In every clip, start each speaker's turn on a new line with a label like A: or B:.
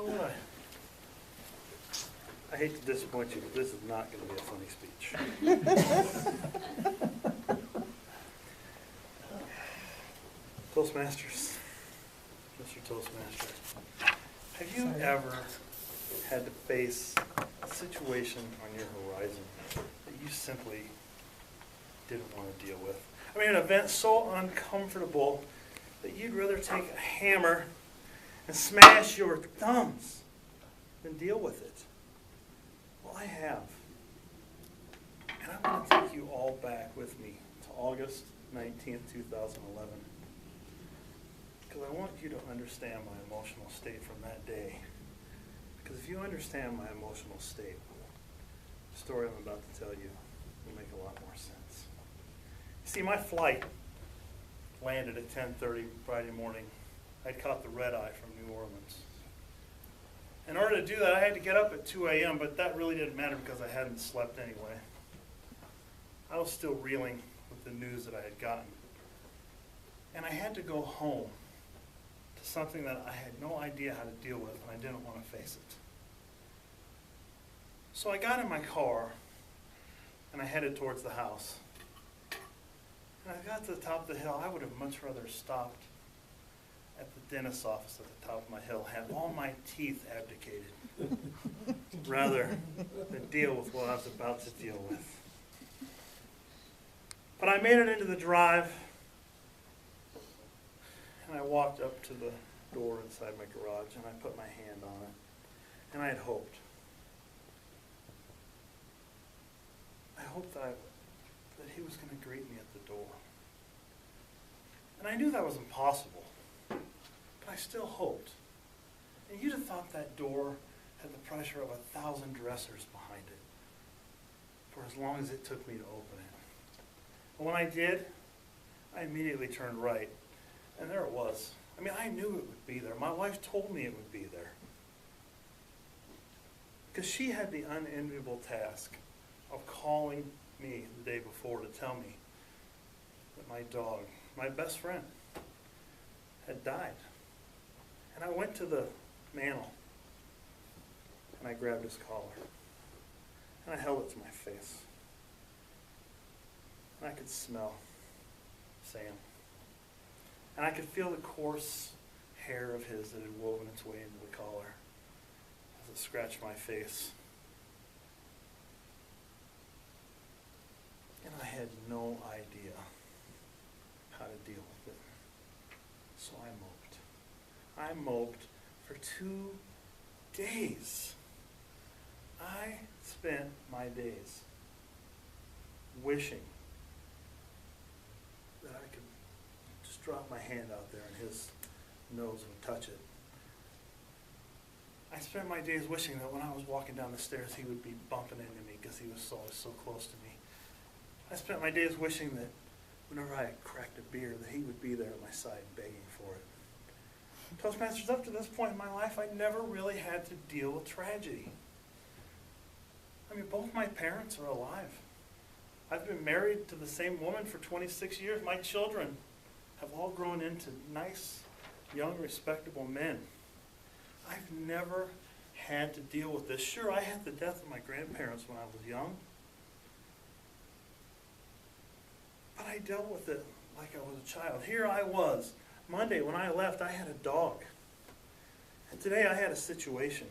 A: How would I hate to disappoint you, but this is not going to be a funny speech. Toastmasters, Mr. Toastmaster, have you ever had to face a situation on your horizon that you simply didn't want to deal with? I mean, an event so uncomfortable that you'd rather take a hammer and smash your thumbs than deal with it. Well, I have. And I want to take you all back with me to August 19th, 2011. Because I want you to understand my emotional state from that day. Because if you understand my emotional state, the story I'm about to tell you will make a lot more sense. See, my flight landed at 10:30 Friday morning. I'd caught the red eye from New Orleans. In order to do that, I had to get up at 2 a.m., but that really didn't matter because I hadn't slept anyway. I was still reeling with the news that I had gotten. And I had to go home to something that I had no idea how to deal with, and I didn't want to face it. So I got in my car, and I headed towards the house. And I got to the top of the hill. I would have much rather stopped at the dentist's office at the top of my hill, had all my teeth abdicated, rather than deal with what I was about to deal with. But I made it into the drive, and I walked up to the door inside my garage, and I put my hand on it, and I had hoped. I hoped that he was going to greet me at the door. And I knew that was impossible, but I still hoped. And you'd have thought that door had the pressure of 1,000 dressers behind it for as long as it took me to open it. But when I did, I immediately turned right, and there it was. I mean, I knew it would be there. My wife told me it would be there. Because she had the unenviable task of calling me the day before to tell me that my dog, my best friend, had died. And I went to the mantle, and I grabbed his collar, and I held it to my face. And I could smell Sam. And I could feel the coarse hair of his that had woven its way into the collar as it scratched my face. And I had no idea how to deal with it. So I moped. I moped for 2 days. I spent my days wishing that I could just drop my hand out there and his nose would touch it. I spent my days wishing that when I was walking down the stairs he would be bumping into me because he was so close to me. I spent my days wishing that whenever I cracked a beer that he would be there at my side begging for it. Toastmasters, up to this point in my life, I never really had to deal with tragedy. I mean, both my parents are alive. I've been married to the same woman for 26 years. My children have all grown into nice, young, respectable men. I've never had to deal with this. Sure, I had the death of my grandparents when I was young. But I dealt with it like I was a child. Here I was. Monday, when I left, I had a dog. And today I had a situation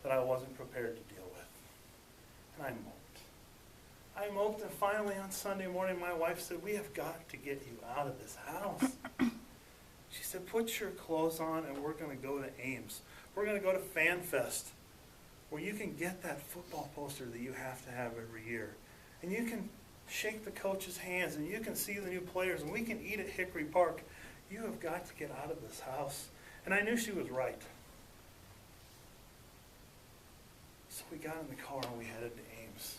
A: that I wasn't prepared to deal with. And I moped. I moped, and finally on Sunday morning, my wife said, "We have got to get you out of this house." She said, "Put your clothes on, and we're going to go to Ames. We're going to go to Fan Fest, where you can get that football poster that you have to have every year. And you can shake the coach's hands, and you can see the new players, and we can eat at Hickory Park. You have got to get out of this house." And I knew she was right. So we got in the car and we headed to Ames.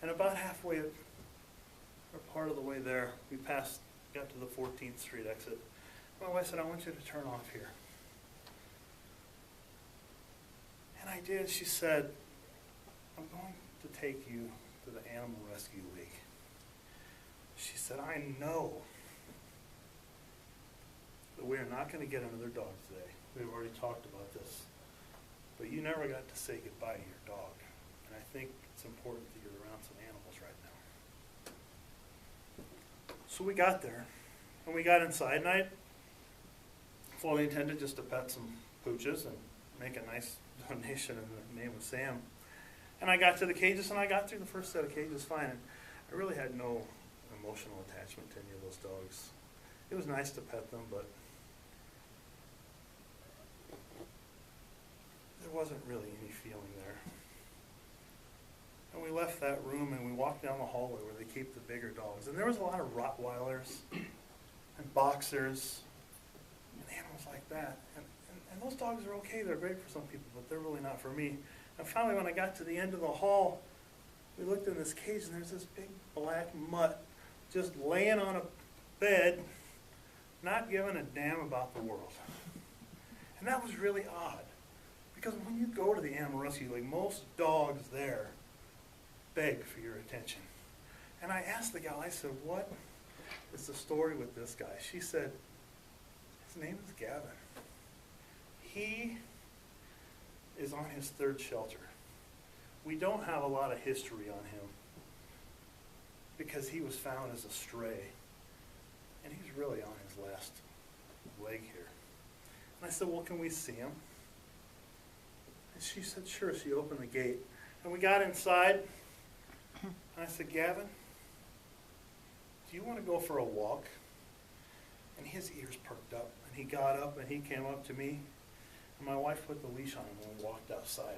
A: And about halfway, or part of the way there, we got to the 14th Street exit. My wife said, "I want you to turn off here." And I did. She said, "I'm going to take you to the Animal Rescue League." She said, "I know that we are not going to get another dog today. We've already talked about this. But you never got to say goodbye to your dog. And I think it's important that you're around some animals right now. So we got there, and we got inside, and I fully intended just to pet some pooches and make a nice donation in the name of Sam. And I got to the cages, and I got through the first set of cages fine. And I really had no emotional attachment to any of those dogs. It was nice to pet them, but there wasn't really any feeling there. And we left that room and we walked down the hallway where they keep the bigger dogs. And there was a lot of Rottweilers and Boxers and animals like that. And those dogs are okay. They're great for some people, but they're really not for me. And finally, when I got to the end of the hall, we looked in this cage and there's this big black mutt just laying on a bed, not giving a damn about the world. And that was really odd. Because when you go to the animal rescue, like most dogs there beg for your attention. And I asked the gal, I said, what is the story with this guy? She said, his name is Gavin. He is on his third shelter. We don't have a lot of history on him because he was found as a stray. And he's really on his last leg here. And I said, well, can we see him? And she said, sure. She opened the gate. And we got inside. And I said, Gavin, do you want to go for a walk? And his ears perked up. And he got up and he came up to me. And my wife put the leash on him when we walked outside.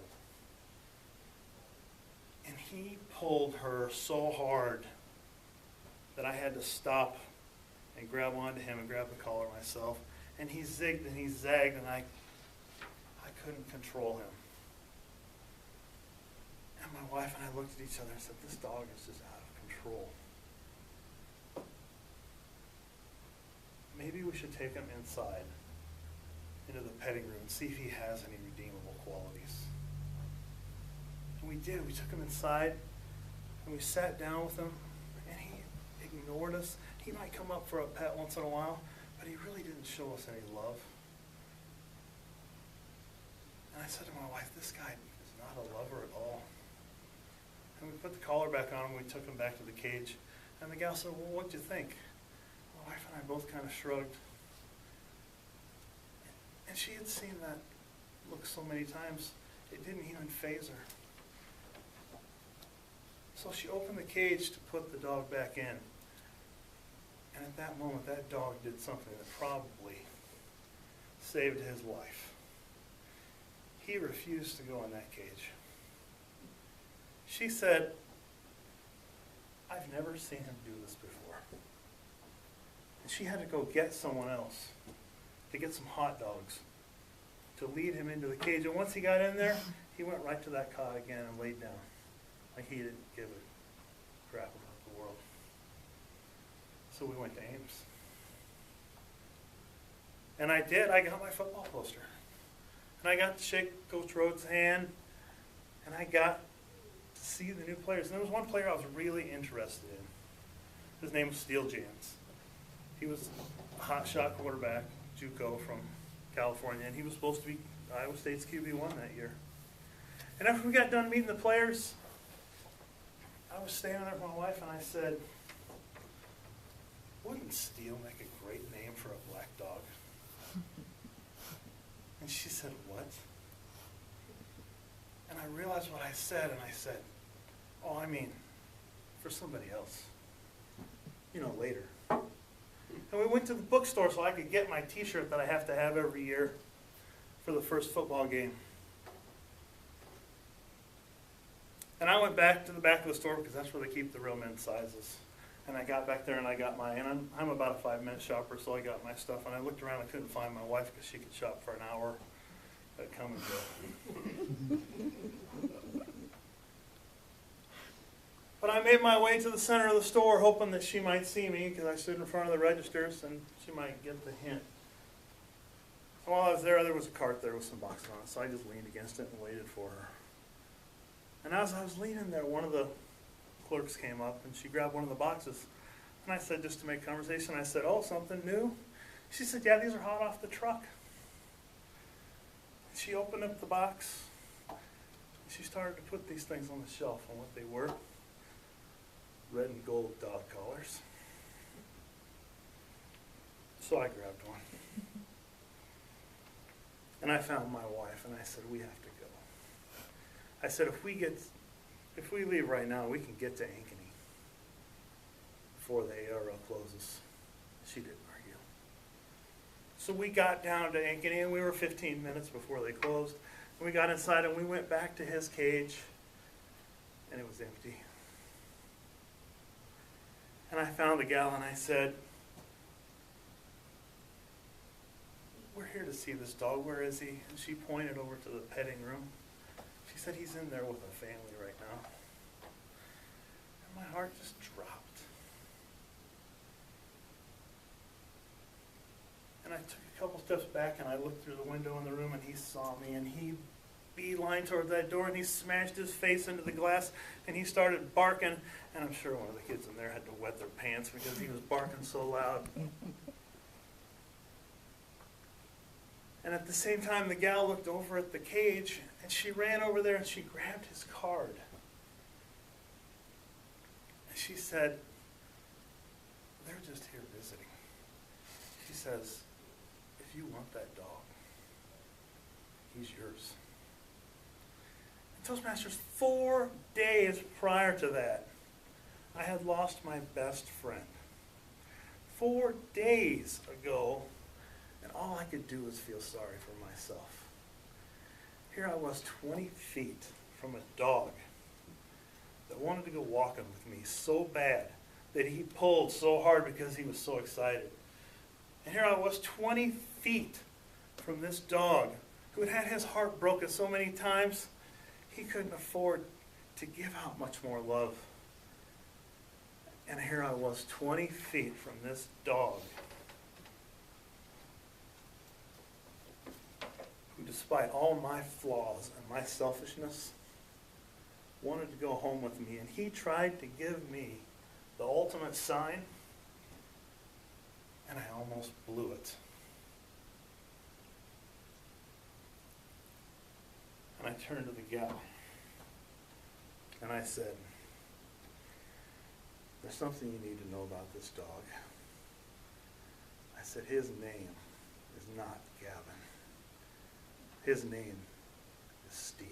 A: And he pulled her so hard that I had to stop and grab onto him and grab the collar myself. And he zigged and he zagged, and I couldn't control him. And my wife and I looked at each other and said, this dog is just out of control. Maybe we should take him inside into the petting room and see if he has any redeemable qualities. And we did. We took him inside and we sat down with him, and he ignored us. He might come up for a pet once in a while, but he really didn't show us any love. And I said to my wife, this guy is not a lover at all. And we put the collar back on him, we took him back to the cage. And the gal said, well, what'd you think? My wife and I both kind of shrugged. And she had seen that look so many times, it didn't even faze her. So she opened the cage to put the dog back in. And at that moment, that dog did something that probably saved his life. He refused to go in that cage. She said, I've never seen him do this before. And she had to go get someone else to get some hot dogs to lead him into the cage. And once he got in there, he went right to that cot again and laid down like he didn't give a crap about the world. So we went to Ames. And I did. I got my football poster. And I got to shake Coach Rhodes' hand. And I got to see the new players. And there was one player I was really interested in. His name was Steele Jans. He was a hotshot quarterback, JUCO from California. And he was supposed to be Iowa State's QB1 that year. And after we got done meeting the players, I was standing there with my wife and I said, wouldn't Steele make a great name for a black dog? And she said, what? And I realized what I said, and I said, oh, I mean, for somebody else. You know, later. And we went to the bookstore so I could get my t-shirt that I have to have every year for the first football game. And I went back to the back of the store because that's where they keep the real men's sizes. And I got back there and I got my, and I'm about a 5-minute shopper, so I got my stuff. And I looked around, I couldn't find my wife because she could shop for an hour. I'd come and go. But I made my way to the center of the store hoping that she might see me because I stood in front of the registers and she might get the hint. And while I was there was a cart there with some boxes on it, so I just leaned against it and waited for her. And as I was leaning there, one of the clerks came up and she grabbed one of the boxes. And I said, just to make conversation, I said, oh, something new? She said, yeah, these are hot off the truck. She opened up the box. She started to put these things on the shelf, and what they were, red and gold dog collars. So I grabbed one. And I found my wife, and I said, we have to go. I said, if we leave right now, we can get to Ankeny before the ARL closes. She didn't argue. So we got down to Ankeny, and we were 15 minutes before they closed. And we got inside, and we went back to his cage, and it was empty. And I found the gal, and I said, we're here to see this dog. Where is he? And she pointed over to the petting room. She said, he's in there with a family right now. And my heart just dropped. And I took a couple steps back, and I looked through the window in the room, and he saw me, and he beelined toward that door, and he smashed his face into the glass, and he started barking. And I'm sure one of the kids in there had to wet their pants because he was barking so loud. And at the same time, the gal looked over at the cage, and she ran over there and she grabbed his card. And she said, they're just here visiting. She says, if you want that dog, he's yours. And Toastmasters, 4 days prior to that, I had lost my best friend. 4 days ago, and all I could do was feel sorry for myself. Here I was 20 feet from a dog that wanted to go walking with me so bad that he pulled so hard because he was so excited. And here I was 20 feet from this dog who had had his heart broken so many times he couldn't afford to give out much more love. And here I was 20 feet from this dog who, despite all my flaws and my selfishness, wanted to go home with me. And he tried to give me the ultimate sign, and I almost blew it. And I turned to the gal, and I said, there's something you need to know about this dog. I said, his name is not Gavin. His name is Steele.